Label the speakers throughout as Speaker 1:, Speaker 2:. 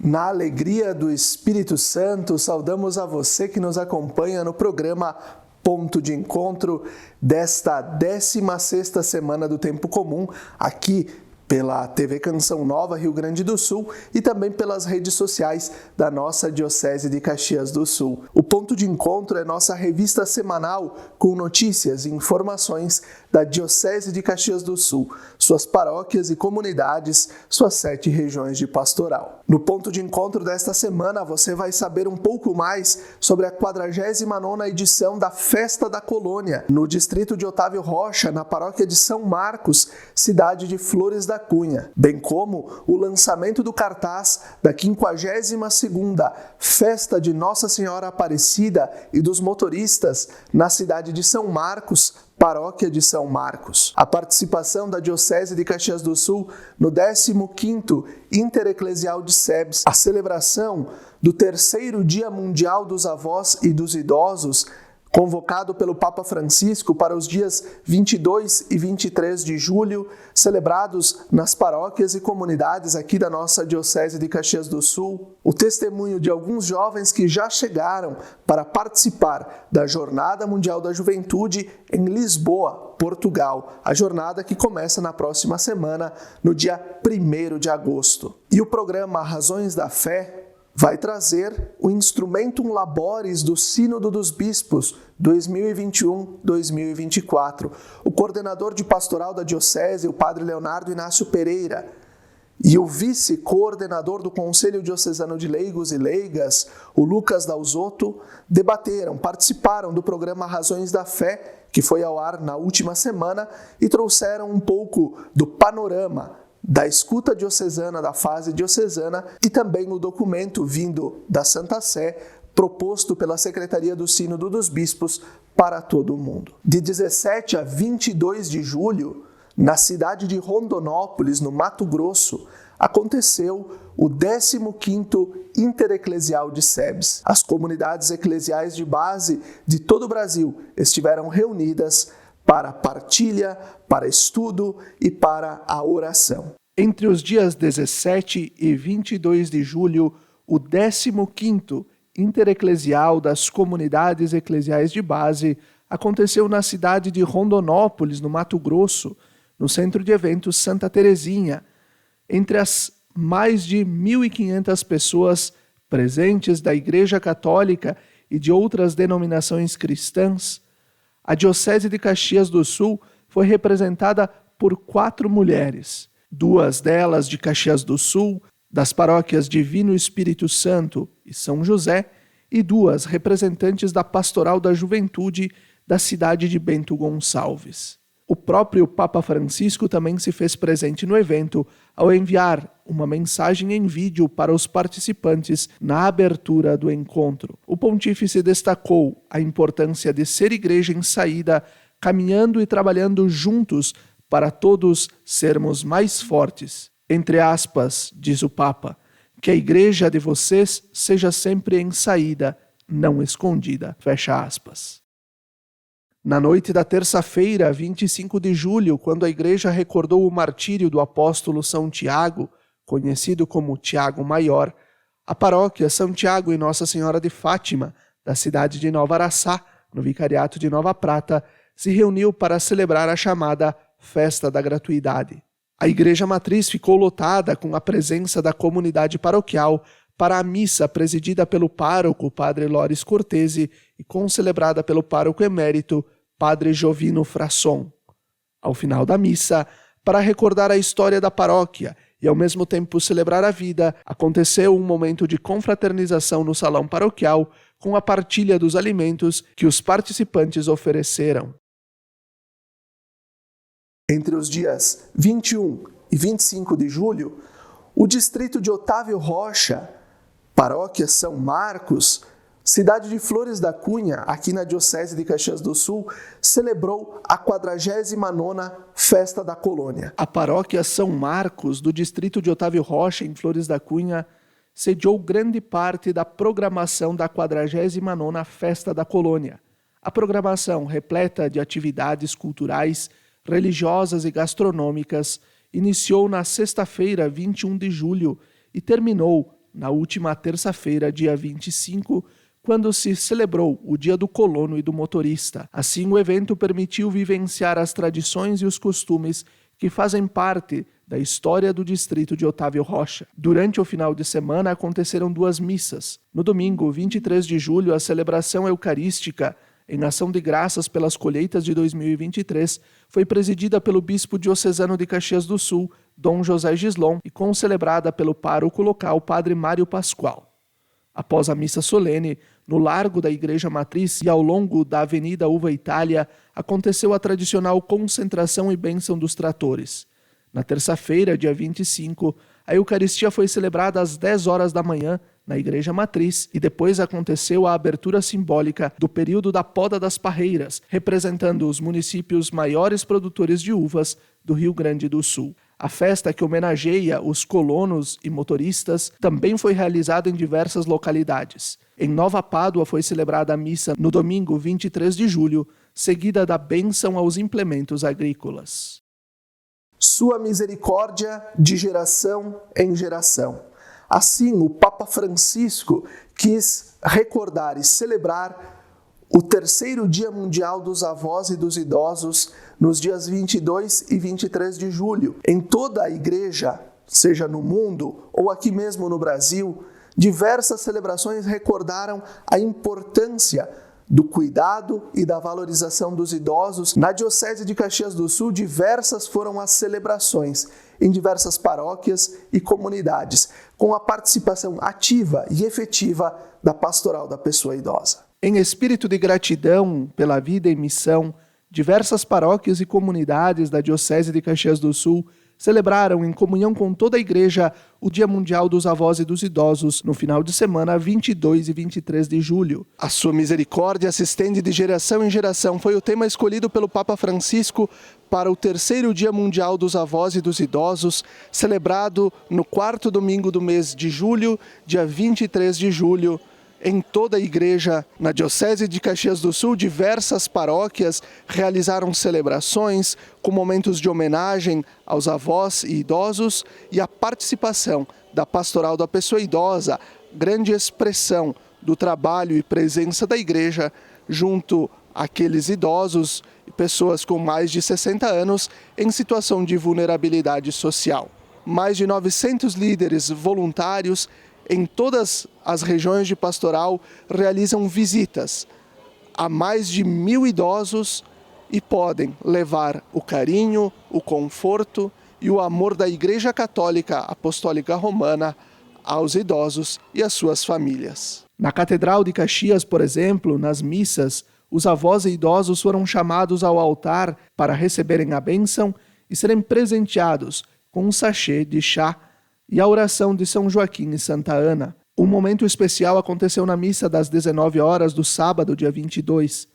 Speaker 1: Na alegria do Espírito Santo, saudamos a você que nos acompanha no programa Ponto de Encontro desta 16ª semana do Tempo Comum, aqui pela TV Canção Nova Rio Grande do Sul e também pelas redes sociais da nossa Diocese de Caxias do Sul. O Ponto de Encontro é nossa revista semanal com notícias e informações da Diocese de Caxias do Sul, suas paróquias e comunidades, suas 7 regiões de pastoral. No Ponto de Encontro desta semana, você vai saber um pouco mais sobre a 49ª edição da Festa da Colônia, no distrito de Otávio Rocha, na paróquia de São Marcos, cidade de Flores da Cunha, bem como o lançamento do cartaz da 52ª Festa de Nossa Senhora Aparecida e dos Motoristas na cidade de São Marcos, Paróquia de São Marcos. A participação da Diocese de Caxias do Sul no 15º Intereclesial de SEBS, a celebração do 3º Dia Mundial dos Avós e dos Idosos, convocado pelo Papa Francisco para os dias 22 e 23 de julho, celebrados nas paróquias e comunidades aqui da nossa Diocese de Caxias do Sul, o testemunho de alguns jovens que já chegaram para participar da Jornada Mundial da Juventude em Lisboa, Portugal, a jornada que começa na próxima semana, no dia 1º de agosto. E o programa Razões da Fé vai trazer o Instrumentum Laboris do Sínodo dos Bispos 2021-2024. O coordenador de pastoral da Diocese, o padre Leonardo Inácio Pereira, e o vice-coordenador do Conselho Diocesano de Leigos e Leigas, o Lucas Dalzotto, participaram do programa Razões da Fé, que foi ao ar na última semana, e trouxeram um pouco do panorama da escuta diocesana, da fase diocesana e também o documento vindo da Santa Sé, proposto pela Secretaria do Sínodo dos Bispos para todo o mundo. De 17 a 22 de julho, na cidade de Rondonópolis, no Mato Grosso, aconteceu o 15º Intereclesial de SEBS. As comunidades eclesiais de base de todo o Brasil estiveram reunidas para partilha, para estudo e para a oração. Entre os dias 17 e 22 de julho, o 15º Intereclesial das Comunidades Eclesiais de Base aconteceu na cidade de Rondonópolis, no Mato Grosso, no Centro de Eventos Santa Terezinha. Entre as mais de 1.500 pessoas presentes da Igreja Católica e de outras denominações cristãs, a Diocese de Caxias do Sul foi representada por 4 mulheres, 2 delas de Caxias do Sul, das paróquias Divino Espírito Santo e São José, e 2 representantes da Pastoral da Juventude da cidade de Bento Gonçalves. O próprio Papa Francisco também se fez presente no evento ao enviar uma mensagem em vídeo para os participantes na abertura do encontro. O pontífice destacou a importância de ser igreja em saída, caminhando e trabalhando juntos para todos sermos mais fortes. Entre aspas, diz o Papa, que a igreja de vocês seja sempre em saída, não escondida. Fecha aspas. Na noite da terça-feira, 25 de julho, quando a igreja recordou o martírio do apóstolo São Tiago, conhecido como Tiago Maior, a paróquia São Tiago e Nossa Senhora de Fátima, da cidade de Nova Araçá, no vicariato de Nova Prata, se reuniu para celebrar a chamada Festa da Gratuidade. A igreja matriz ficou lotada com a presença da comunidade paroquial para a missa presidida pelo pároco, padre Loris Cortese, e concelebrada pelo pároco emérito, padre Jovino Frasson. Ao final da missa, para recordar a história da paróquia e ao mesmo tempo celebrar a vida, aconteceu um momento de confraternização no salão paroquial com a partilha dos alimentos que os participantes ofereceram. Entre os dias 21 e 25 de julho, o distrito de Otávio Rocha, paróquia São Marcos, cidade de Flores da Cunha, aqui na Diocese de Caxias do Sul, celebrou a 49ª Festa da Colônia. A paróquia São Marcos, do distrito de Otávio Rocha, em Flores da Cunha, sediou grande parte da programação da 49ª Festa da Colônia. A programação, repleta de atividades culturais, religiosas e gastronômicas, iniciou na sexta-feira, 21 de julho, e terminou na última terça-feira, dia 25, quando se celebrou o Dia do Colono e do Motorista. Assim, o evento permitiu vivenciar as tradições e os costumes que fazem parte da história do distrito de Otávio Rocha. Durante o final de semana aconteceram 2 missas. No domingo, 23 de julho, a celebração eucarística em ação de graças pelas colheitas de 2023 foi presidida pelo bispo diocesano de Caxias do Sul, Dom José Gislon, e concelebrada pelo pároco local, Padre Mário Pascoal. Após a missa solene, no largo da Igreja Matriz e ao longo da Avenida Uva Itália, aconteceu a tradicional concentração e bênção dos tratores. Na terça-feira, dia 25, a Eucaristia foi celebrada às 10 horas da manhã na Igreja Matriz e depois aconteceu a abertura simbólica do período da poda das parreiras, representando os municípios maiores produtores de uvas do Rio Grande do Sul. A festa, que homenageia os colonos e motoristas, também foi realizada em diversas localidades. Em Nova Pádua foi celebrada a missa no domingo 23 de julho, seguida da bênção aos implementos agrícolas. Sua misericórdia de geração em geração. Assim, o Papa Francisco quis recordar e celebrar o terceiro Dia Mundial dos Avós e dos Idosos nos dias 22 e 23 de julho. Em toda a igreja, seja no mundo ou aqui mesmo no Brasil, diversas celebrações recordaram a importância do cuidado e da valorização dos idosos. Na Diocese de Caxias do Sul, diversas foram as celebrações em diversas paróquias e comunidades, com a participação ativa e efetiva da Pastoral da Pessoa Idosa. Em espírito de gratidão pela vida e missão, diversas paróquias e comunidades da Diocese de Caxias do Sul celebraram, em comunhão com toda a Igreja, o Dia Mundial dos Avós e dos Idosos, no final de semana 22 e 23 de julho. A sua misericórdia se estende de geração em geração foi o tema escolhido pelo Papa Francisco para o terceiro Dia Mundial dos Avós e dos Idosos, celebrado no 4º domingo do mês de julho, dia 23 de julho, em toda a igreja. Na Diocese de Caxias do Sul, diversas paróquias realizaram celebrações com momentos de homenagem aos avós e idosos e a participação da Pastoral da Pessoa Idosa, grande expressão do trabalho e presença da igreja junto àqueles idosos e pessoas com mais de 60 anos em situação de vulnerabilidade social. Mais de 900 líderes voluntários em todas as regiões de pastoral realizam visitas a mais de 1.000 idosos e podem levar o carinho, o conforto e o amor da Igreja Católica Apostólica Romana aos idosos e às suas famílias. Na Catedral de Caxias, por exemplo, nas missas, os avós e idosos foram chamados ao altar para receberem a bênção e serem presenteados com um sachê de chá e a oração de São Joaquim e Santa Ana. Um momento especial aconteceu na missa das 19 horas do sábado, dia 22.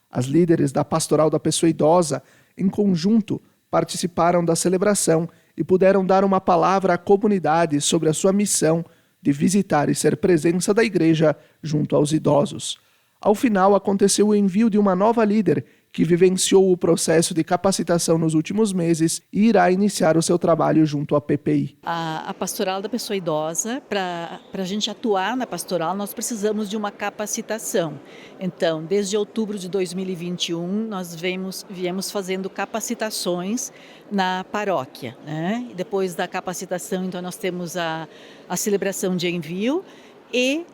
Speaker 1: As líderes da Pastoral da Pessoa Idosa, em conjunto, participaram da celebração e puderam dar uma palavra à comunidade sobre a sua missão de visitar e ser presença da igreja junto aos idosos. Ao final, aconteceu o envio de uma nova líder que vivenciou o processo de capacitação nos últimos meses e irá iniciar o seu trabalho junto à PPI.
Speaker 2: A Pastoral da Pessoa Idosa, para a gente atuar na pastoral, nós precisamos de uma capacitação. Então, desde outubro de 2021, nós viemos fazendo capacitações na paróquia, né? E depois da capacitação, então, nós temos a celebração de envio e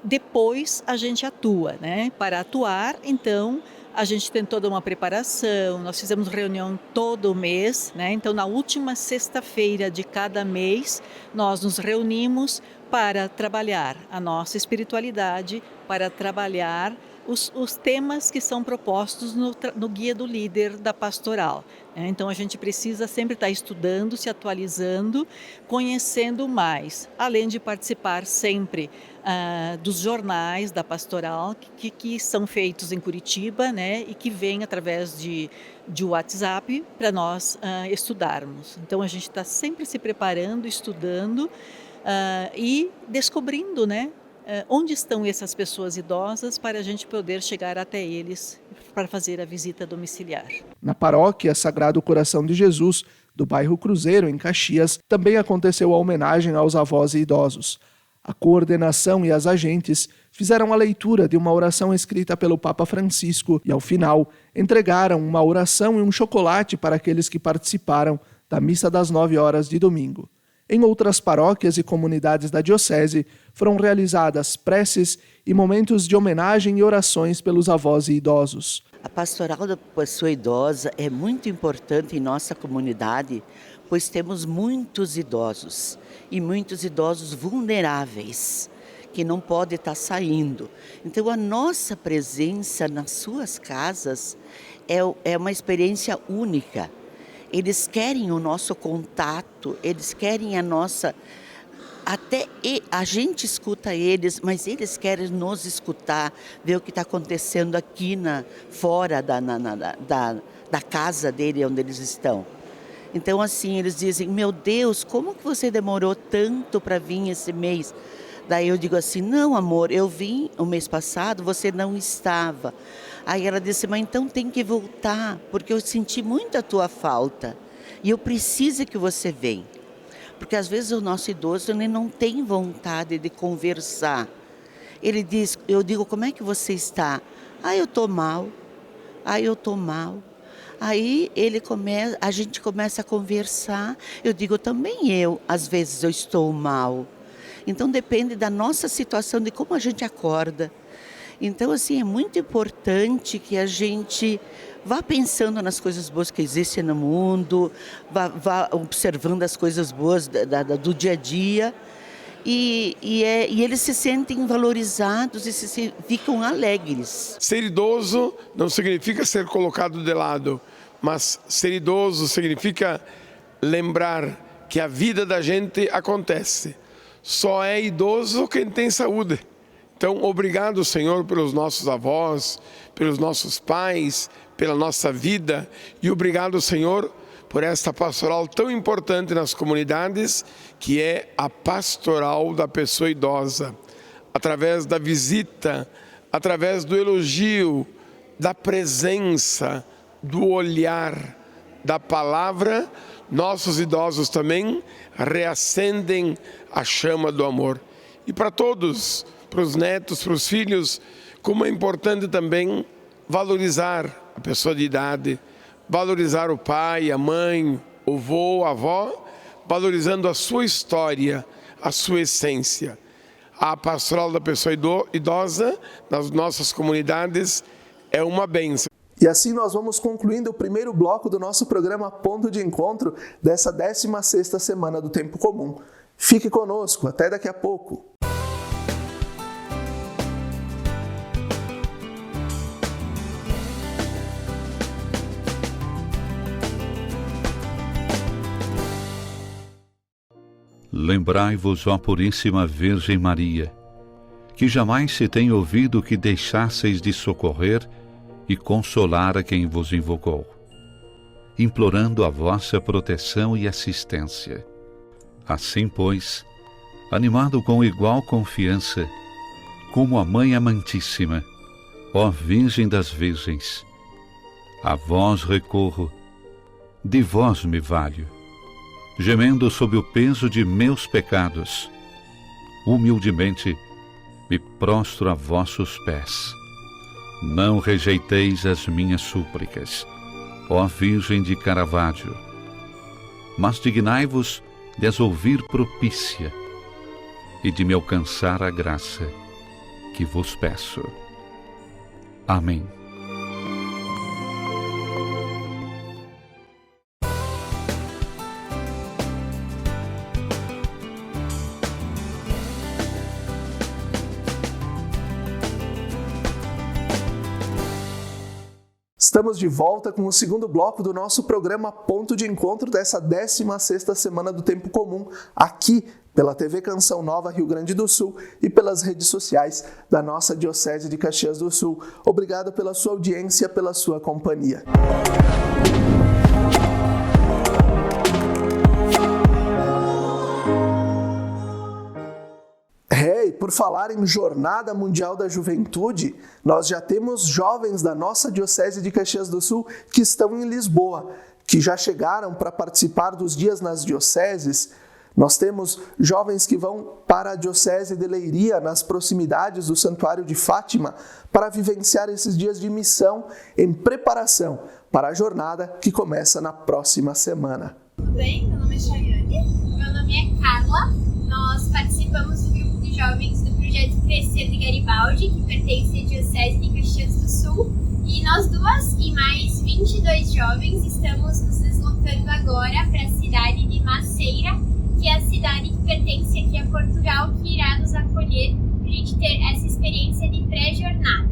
Speaker 2: depois a gente atua, né? Para atuar, então, a gente tem toda uma preparação, nós fizemos reunião todo mês, né? Então, na última sexta-feira de cada mês, nós nos reunimos para trabalhar a nossa espiritualidade, para trabalhar os temas que são propostos no Guia do Líder da Pastoral. Então, a gente precisa sempre estar estudando, se atualizando, conhecendo mais, além de participar sempre dos jornais da Pastoral, que são feitos em Curitiba, né, e que vêm através de WhatsApp para nós estudarmos. Então, a gente está sempre se preparando, estudando e descobrindo, né, onde estão essas pessoas idosas para a gente poder chegar até eles para fazer a visita domiciliar.
Speaker 1: Na paróquia Sagrado Coração de Jesus, do bairro Cruzeiro, em Caxias, também aconteceu a homenagem aos avós e idosos. A coordenação e as agentes fizeram a leitura de uma oração escrita pelo Papa Francisco e, ao final, entregaram uma oração e um chocolate para aqueles que participaram da missa das 9 horas de domingo. Em outras paróquias e comunidades da Diocese, foram realizadas preces e momentos de homenagem e orações pelos avós e idosos.
Speaker 3: A pastoral da pessoa idosa é muito importante em nossa comunidade, pois temos muitos idosos e muitos idosos vulneráveis que não podem estar saindo. Então a nossa presença nas suas casas é uma experiência única. Eles querem o nosso contato, eles querem a nossa... Até a gente escuta eles, mas eles querem nos escutar, ver o que está acontecendo aqui fora da casa dele, onde eles estão. Então, assim, eles dizem, meu Deus, como que você demorou tanto para vir esse mês? Daí eu digo assim, não, amor, eu vim o mês passado, você não estava. Aí ela disse, mas então tem que voltar, porque eu senti muito a tua falta e eu preciso que você venha. Porque às vezes o nosso idoso ele não tem vontade de conversar. Ele diz, eu digo, como é que você está? Eu estou mal, eu estou mal. Aí a gente começa a conversar, eu digo, também às vezes eu estou mal. Então depende da nossa situação, de como a gente acorda. Então assim, é muito importante que a gente vá pensando nas coisas boas que existem no mundo, vá observando as coisas boas do dia a dia e eles se sentem valorizados e ficam alegres.
Speaker 4: Ser idoso não significa ser colocado de lado, mas ser idoso significa lembrar que a vida da gente acontece. Só é idoso quem tem saúde. Então, obrigado, Senhor, pelos nossos avós, pelos nossos pais, pela nossa vida. E obrigado, Senhor, por esta pastoral tão importante nas comunidades, que é a pastoral da pessoa idosa. Através da visita, através do elogio, da presença, do olhar, da palavra, nossos idosos também reacendem a chama do amor. E para todos, para os netos, para os filhos, como é importante também valorizar a pessoa de idade, valorizar o pai, a mãe, o avô, a avó, valorizando a sua história, a sua essência. A pastoral da pessoa idosa nas nossas comunidades é uma bênção.
Speaker 1: E assim nós vamos concluindo o primeiro bloco do nosso programa Ponto de Encontro dessa 16ª Semana do Tempo Comum. Fique conosco, até daqui a pouco.
Speaker 5: Lembrai-vos, ó Puríssima Virgem Maria, que jamais se tem ouvido que deixasseis de socorrer e consolar a quem vos invocou, implorando a vossa proteção e assistência. Assim, pois, animado com igual confiança, como a Mãe Amantíssima, ó Virgem das Virgens, a vós recorro, de vós me valho, gemendo sob o peso de meus pecados, humildemente me prostro a vossos pés. Não rejeiteis as minhas súplicas, ó Virgem de Caravaggio, mas dignai-vos de as ouvir propícia e de me alcançar a graça que vos peço. Amém.
Speaker 1: Estamos de volta com o segundo bloco do nosso programa Ponto de Encontro dessa 16ª Semana do Tempo Comum, aqui pela TV Canção Nova Rio Grande do Sul e pelas redes sociais da nossa Diocese de Caxias do Sul. Obrigado pela sua audiência, pela sua companhia. E por falar em Jornada Mundial da Juventude, nós já temos jovens da nossa Diocese de Caxias do Sul que estão em Lisboa, que já chegaram para participar dos dias nas dioceses Nós temos jovens que vão para a Diocese de Leiria, nas proximidades do Santuário de Fátima, para vivenciar esses dias de missão em preparação para a jornada que começa na próxima semana.
Speaker 6: Tudo bem? Meu nome é Chayane. Meu nome é Carla. Nós participamos do grupo de jovens do projeto Crescer de Garibaldi, que pertence à Diocese de Caxias do Sul. E nós duas e mais 22 jovens estamos nos deslocando agora para a cidade de Maceira, que é a cidade que pertence aqui a Portugal, que irá nos acolher para a gente ter essa experiência de pré-jornada.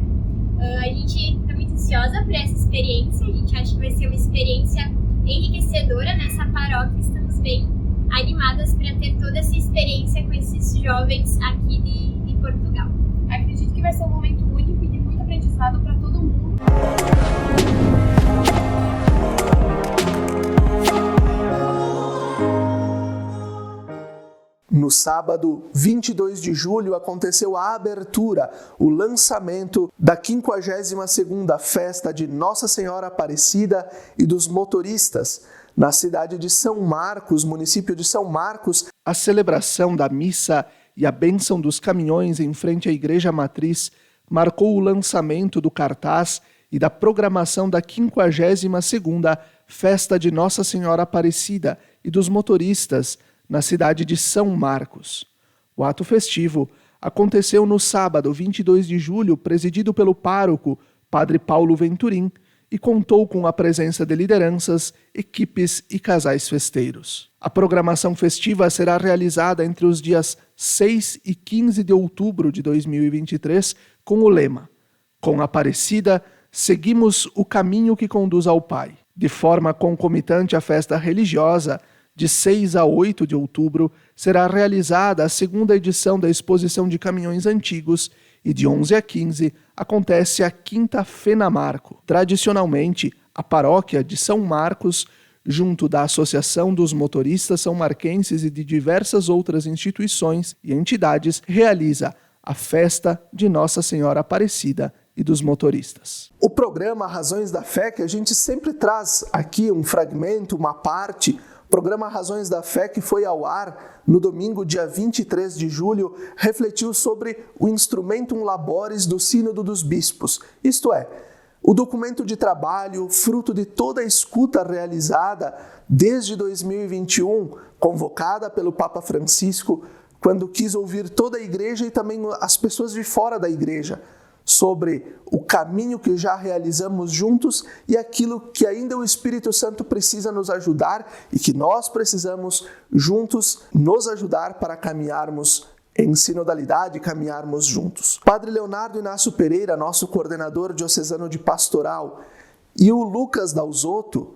Speaker 6: A gente está muito ansiosa por essa experiência, a gente acha que vai ser uma experiência enriquecedora nessa paróquia. Estamos bem animadas para ter toda essa experiência com esses jovens aqui de Portugal.
Speaker 7: Acredito que vai ser um momento único e de muito aprendizado para todo mundo.
Speaker 1: No sábado 22 de julho aconteceu a abertura, o lançamento da 52ª Festa de Nossa Senhora Aparecida e dos Motoristas, na cidade de São Marcos, município de São Marcos. A celebração da missa e a bênção dos caminhões em frente à Igreja Matriz marcou o lançamento do cartaz e da programação da 52ª Festa de Nossa Senhora Aparecida e dos Motoristas, na cidade de São Marcos. O ato festivo aconteceu no sábado, 22 de julho, presidido pelo pároco, Padre Paulo Venturim, e contou com a presença de lideranças, equipes e casais festeiros. A programação festiva será realizada entre os dias 6 e 15 de outubro de 2023, com o lema: Com Aparecida, seguimos o caminho que conduz ao Pai. De forma concomitante à festa religiosa, de 6 a 8 de outubro, será realizada a segunda edição da exposição de caminhões antigos e de 11 a 15 acontece a Quinta Fenamarco. Tradicionalmente, a paróquia de São Marcos, junto da Associação dos Motoristas São Marquenses e de diversas outras instituições e entidades, realiza a festa de Nossa Senhora Aparecida e dos motoristas. O programa Razões da Fé, que a gente sempre traz aqui um fragmento, uma parte, o programa Razões da Fé, que foi ao ar no domingo, dia 23 de julho, refletiu sobre o Instrumentum Laboris do Sínodo dos Bispos, isto é, o documento de trabalho, fruto de toda a escuta realizada desde 2021, convocada pelo Papa Francisco, quando quis ouvir toda a igreja e também as pessoas de fora da igreja, sobre o caminho que já realizamos juntos e aquilo que ainda o Espírito Santo precisa nos ajudar e que nós precisamos juntos nos ajudar para caminharmos em sinodalidade, caminharmos juntos. Padre Leonardo Inácio Pereira, nosso coordenador diocesano de pastoral, e o Lucas Dalzotto,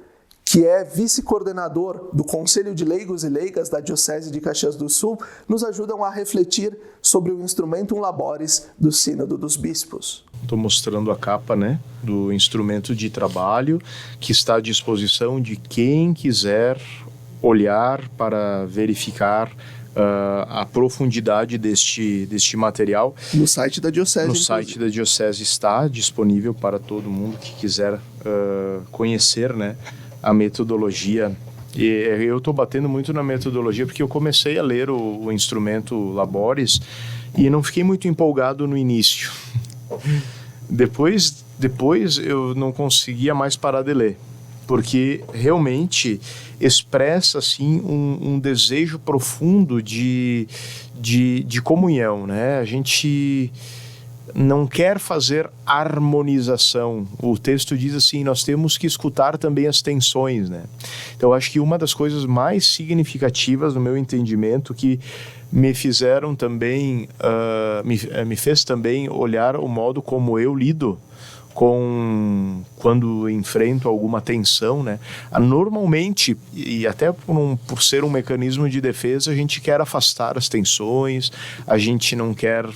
Speaker 1: que é vice-coordenador do Conselho de Leigos e Leigas da Diocese de Caxias do Sul, nos ajudam a refletir sobre o Instrumentum Laboris do Sínodo dos Bispos.
Speaker 8: Estou mostrando a capa, do instrumento de trabalho que está à disposição de quem quiser olhar para verificar a profundidade deste material.
Speaker 1: No site da Diocese.
Speaker 8: No site da Diocese está disponível para todo mundo que quiser conhecer, a metodologia. E eu estou batendo muito na metodologia porque eu comecei a ler o instrumento Laboris e não fiquei muito empolgado no início. Depois eu não conseguia mais parar de ler, porque realmente expressa assim um desejo profundo de comunhão, A gente não quer fazer harmonização. O texto diz assim, nós temos que escutar também as tensões, Então, eu acho que uma das coisas mais significativas no meu entendimento que me fizeram também, me fez também olhar o modo como eu lido quando enfrento alguma tensão, Normalmente, e até por ser um mecanismo de defesa, a gente quer afastar as tensões, a gente não quer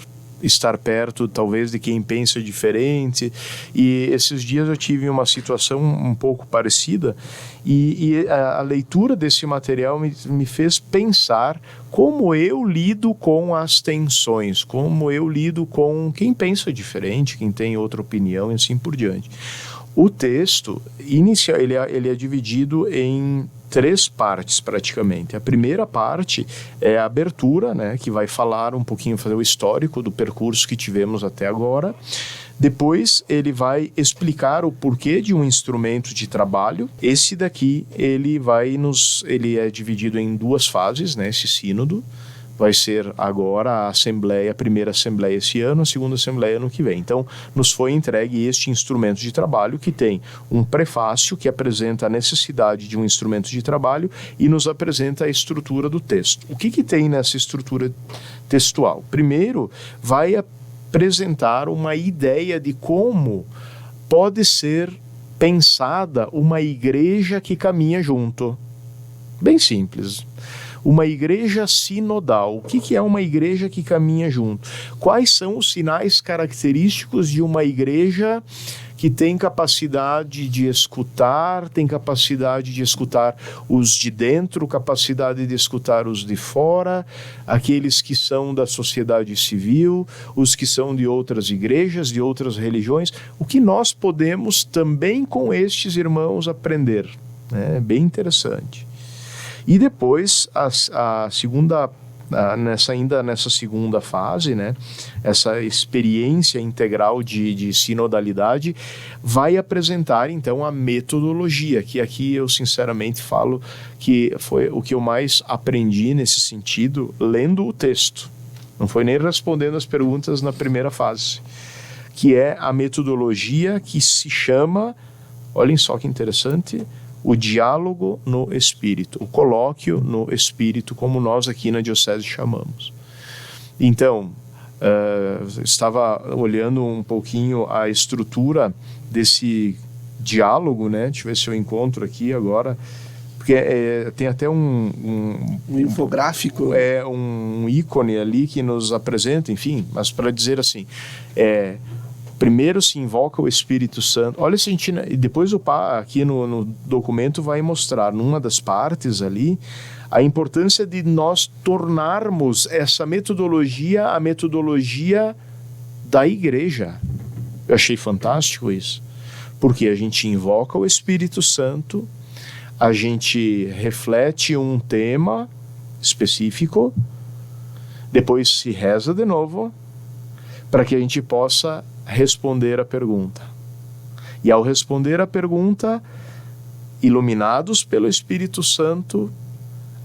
Speaker 8: estar perto, talvez, de quem pensa diferente. E esses dias eu tive uma situação um pouco parecida e a leitura desse material me fez pensar como eu lido com as tensões, como eu lido com quem pensa diferente, quem tem outra opinião e assim por diante. O texto inicial, ele é dividido em 3 partes praticamente. A primeira parte é a abertura, né, que vai falar um pouquinho, fazer o histórico do percurso que tivemos até agora. Depois ele vai explicar o porquê de um instrumento de trabalho. Esse daqui ele é dividido em 2 fases, né, esse sínodo. Vai ser agora a primeira assembleia esse ano, a segunda assembleia ano que vem. Então, nos foi entregue este instrumento de trabalho que tem um prefácio que apresenta a necessidade de um instrumento de trabalho e nos apresenta a estrutura do texto. O que tem nessa estrutura textual? Primeiro, vai apresentar uma ideia de como pode ser pensada uma igreja que caminha junto. Bem simples. Uma igreja sinodal. O que é uma igreja que caminha junto? Quais são os sinais característicos de uma igreja que tem capacidade de escutar, tem capacidade de escutar os de dentro, capacidade de escutar os de fora, aqueles que são da sociedade civil, os que são de outras igrejas, de outras religiões? O que nós podemos também com estes irmãos aprender? É bem interessante. E depois, nessa segunda fase, né, essa experiência integral de sinodalidade, vai apresentar então a metodologia, que aqui eu sinceramente falo que foi o que eu mais aprendi nesse sentido, lendo o texto. Não foi nem respondendo as perguntas na primeira fase, que é a metodologia que se chama, olhem só que interessante, o diálogo no Espírito, o colóquio no Espírito, como nós aqui na Diocese chamamos. Então, estava olhando um pouquinho a estrutura desse diálogo, né? Deixa eu ver se eu encontro aqui agora, porque tem até um
Speaker 1: infográfico.
Speaker 8: Um ícone ali que nos apresenta, enfim, mas para dizer assim, primeiro se invoca o Espírito Santo. Olha, se a gente, e depois aqui no documento vai mostrar, numa das partes ali, a importância de nós tornarmos essa metodologia a metodologia da igreja. Eu achei fantástico isso, porque a gente invoca o Espírito Santo, a gente reflete um tema específico, depois se reza de novo, para que a gente possa responder a pergunta. E ao responder a pergunta, iluminados pelo Espírito Santo,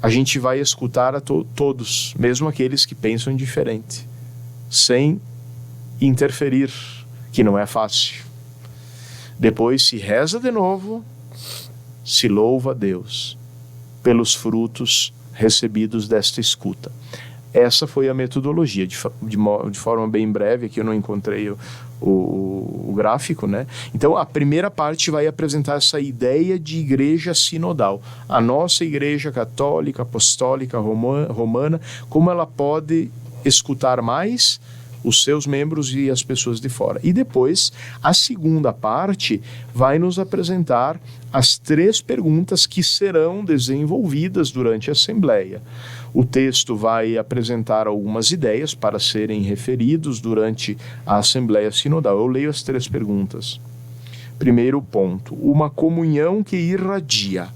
Speaker 8: a gente vai escutar a todos, mesmo aqueles que pensam diferente, sem interferir, que não é fácil. Depois se reza de novo, se louva a Deus pelos frutos recebidos desta escuta. Essa foi a metodologia, de forma bem breve, aqui eu não encontrei o gráfico, né? Então, a primeira parte vai apresentar essa ideia de igreja sinodal. A nossa igreja católica, apostólica, romana, como ela pode escutar mais os seus membros e as pessoas de fora. E depois, a segunda parte vai nos apresentar as 3 perguntas que serão desenvolvidas durante a Assembleia. O texto vai apresentar algumas ideias para serem referidos durante a Assembleia Sinodal. Eu leio as 3 perguntas. Primeiro ponto, uma comunhão que irradia.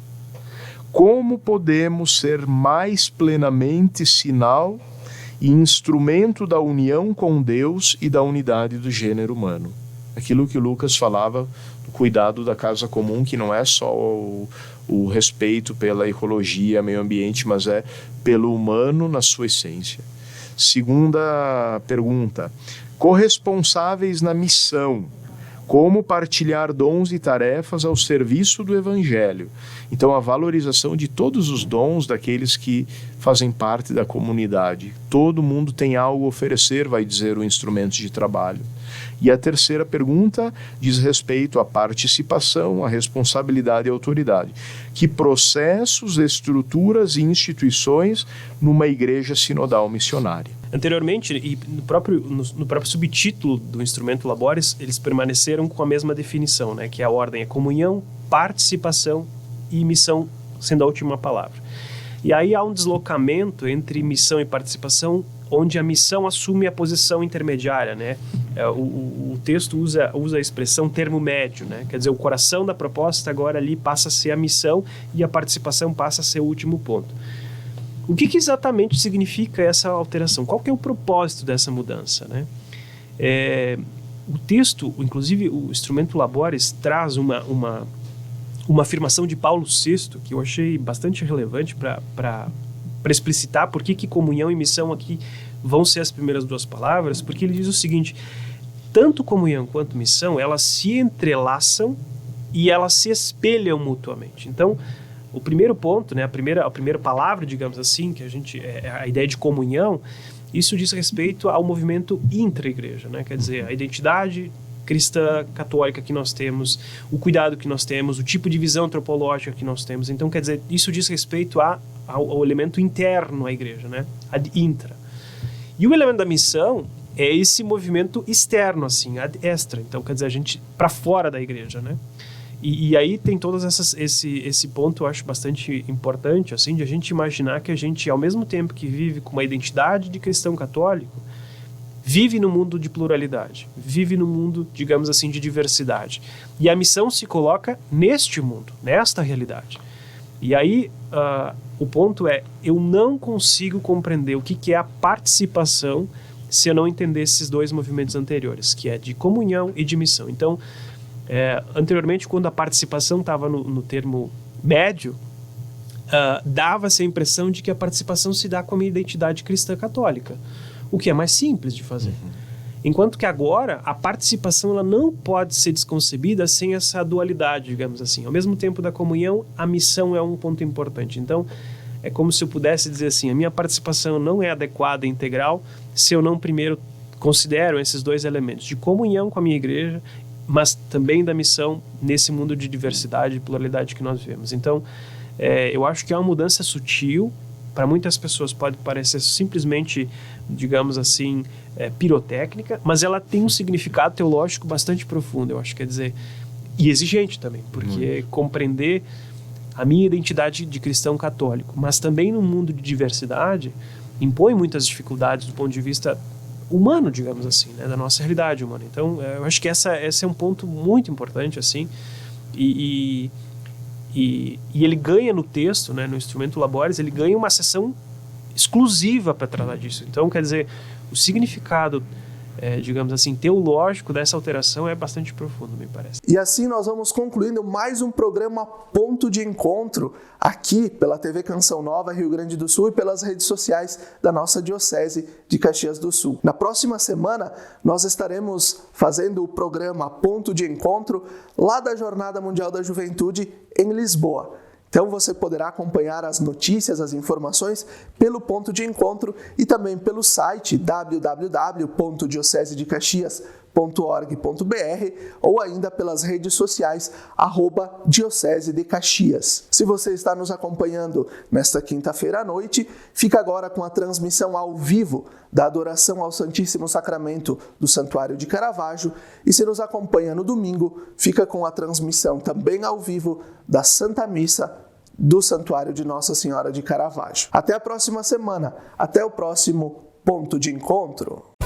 Speaker 8: Como podemos ser mais plenamente sinal e instrumento da união com Deus e da unidade do gênero humano? Aquilo que o Lucas falava, do cuidado da casa comum, que não é só o respeito pela ecologia, meio ambiente, mas é pelo humano na sua essência. Segunda pergunta, corresponsáveis na missão. Como partilhar dons e tarefas ao serviço do Evangelho. Então, a valorização de todos os dons daqueles que fazem parte da comunidade. Todo mundo tem algo a oferecer, vai dizer o instrumento de trabalho. E a terceira pergunta diz respeito à participação, à responsabilidade e à autoridade. Que processos, estruturas e instituições numa igreja sinodal missionária.
Speaker 9: Anteriormente, e no próprio subtítulo do Instrumento Laboris, eles permaneceram com a mesma definição, né? Que a ordem é comunhão, participação e missão, sendo a última palavra. E aí há um deslocamento entre missão e participação, onde a missão assume a posição intermediária, né? O texto usa a expressão termo médio, né? Quer dizer, o coração da proposta agora ali passa a ser a missão e a participação passa a ser o último ponto. O que exatamente significa essa alteração? Qual que é o propósito dessa mudança, né? O texto, inclusive o Instrumento Laboris, traz uma afirmação de Paulo VI que eu achei bastante relevante para explicitar por que comunhão e missão aqui vão ser as primeiras duas palavras, porque ele diz o seguinte: tanto comunhão quanto missão, elas se entrelaçam e elas se espelham mutuamente. Então, o primeiro ponto, né, a primeira palavra, digamos assim, que a ideia de comunhão, isso diz respeito ao movimento intra-igreja, né? Quer dizer, a identidade cristã católica que nós temos, o cuidado que nós temos, o tipo de visão antropológica que nós temos. Então, quer dizer, isso diz respeito ao elemento interno à igreja, né? Ad intra. E o elemento da missão é esse movimento externo, assim, ad extra. Então, quer dizer, a gente para fora da igreja, né? E aí tem todas esse ponto, eu acho bastante importante, assim, de a gente imaginar que a gente, ao mesmo tempo que vive com uma identidade de cristão católico, vive no mundo de pluralidade, vive no mundo, digamos assim, de diversidade. E a missão se coloca neste mundo, nesta realidade. E aí, o ponto é, eu não consigo compreender o que é a participação se eu não entender esses dois movimentos anteriores, que é de comunhão e de missão. Então, anteriormente, quando a participação estava no termo médio, dava-se a impressão de que a participação se dá com a minha identidade cristã católica, o que é mais simples de fazer. Enquanto que agora, a participação ela não pode ser desconcebida sem essa dualidade, digamos assim. Ao mesmo tempo da comunhão, a missão é um ponto importante. Então, é como se eu pudesse dizer assim, a minha participação não é adequada e integral se eu não primeiro considero esses dois elementos, de comunhão com a minha igreja, mas também da missão nesse mundo de diversidade e pluralidade que nós vivemos. Então, eu acho que é uma mudança sutil. Para muitas pessoas pode parecer simplesmente, digamos assim, pirotécnica, mas ela tem um significado teológico bastante profundo, eu acho, quer dizer, e exigente também, porque compreender a minha identidade de cristão católico, mas também no mundo de diversidade, impõe muitas dificuldades do ponto de vista humano, digamos assim, né, da nossa realidade humana. Então, eu acho que esse é um ponto muito importante, assim, e ele ganha no texto, né, no Instrumento Laboris, ele ganha uma sessão exclusiva para tratar disso. Então, quer dizer, o significado, digamos assim, teológico dessa alteração é bastante profundo, me parece.
Speaker 1: E assim nós vamos concluindo mais um programa Ponto de Encontro, aqui pela TV Canção Nova Rio Grande do Sul e pelas redes sociais da nossa Diocese de Caxias do Sul. Na próxima semana, nós estaremos fazendo o programa Ponto de Encontro lá da Jornada Mundial da Juventude em Lisboa. Então você poderá acompanhar as notícias, as informações pelo Ponto de Encontro e também pelo site www.diocesedecaxias.org.br ou ainda pelas redes sociais @Diocese de Caxias. Se você está nos acompanhando nesta quinta-feira à noite, fica agora com a transmissão ao vivo da adoração ao Santíssimo Sacramento do Santuário de Caravaggio e se nos acompanha no domingo, fica com a transmissão também ao vivo da Santa Missa do Santuário de Nossa Senhora de Caravaggio. Até a próxima semana, até o próximo Ponto de Encontro.